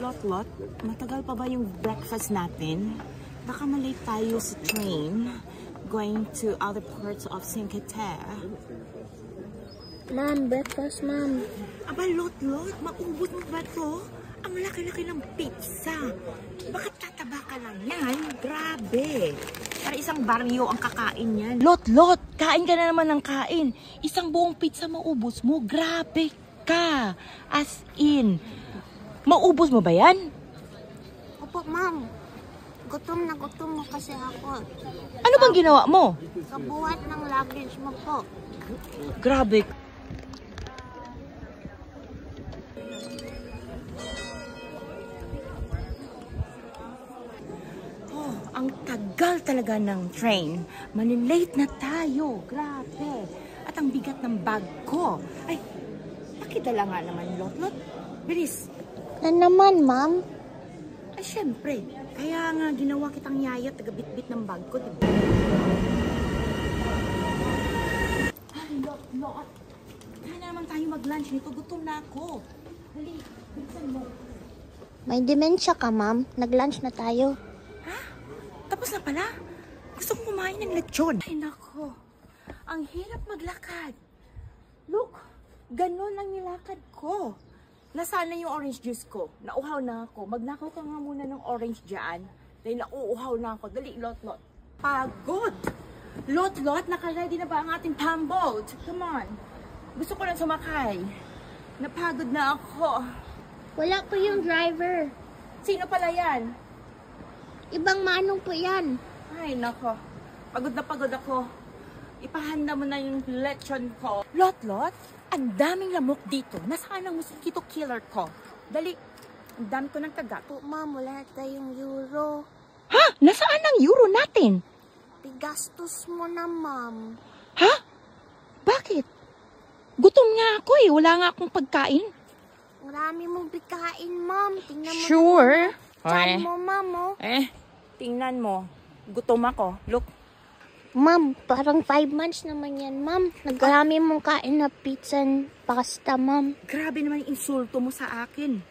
Lot, matagal pa ba yung breakfast natin? Baka malate tayo sa train going to other parts of Cinque Terre. Ma'am, breakfast, ma'am. Aba, Lot, maubos mo ba to? Ang laki-laki ng pizza. Bakit tataba ka lang yan? Grabe. Para isang baryo ang kakain yan. Lot, kain ka na naman ng kain. Isang buong pizza maubos mo. Grabe ka. As in. Maubos mo ba yan? Opo, ma'am. Gutom mo kasi ako. Ano bang ginawa mo? Kabuhat ng luggage mo po. Grabe. Oh, ang tagal talaga ng train. Malilate na tayo. Grabe. At ang bigat ng bag ko. Ay, pakidala nga naman, Lot. Bilis. Ano naman, ma'am? Ay, syempre. Kaya nga ginawa kitang yaya, taga-bit-bit ng bag ko, diba? Ay, Lot. Hindi na naman tayo mag-lunch nito. Gutom na ako. Dali, bilisan mo. May demensya ka, ma'am. Nag-lunch na tayo. Ha? Tapos na pala? Gusto kong kumain ng lechon. Ay, nako. Ang hirap maglakad. Look, ganun ang nilakad ko. Nasaan na yung orange juice ko? Nauhaw na ako. Magnakaw ka nga muna ng orange dyan. Dahil nauuhaw na ako. Dali, Lot. Pagod! Lot, nakaready na ba ang ating pamboat? Come on. Gusto ko na sumakay. Napagod na ako. Wala po yung driver. Sino pala yan? Ibang manong po yan. Ay, nako. Pagod na pagod ako. Ipahanda mo na yung lechon ko. Lot, ang daming lamok dito. Nasaan ang mosquito killer ko? Dali, ang dami ko ng kagat. Po, ma'am, wala tayong euro. Ha? Nasaan ang euro natin? Pigastos mo na, ma'am. Ha? Bakit? Gutom nga ako eh. Wala nga akong pagkain. Marami mong bikain, ma'am. Tingnan mo. Sure? Tiyan mo, ma'am, oh. Tingnan mo. Gutom ako. Look. Ma'am, parang 5 months naman yan, ma'am. Nagrami mong kain na pizza and pasta, ma'am. Grabe naman yung insulto mo sa akin.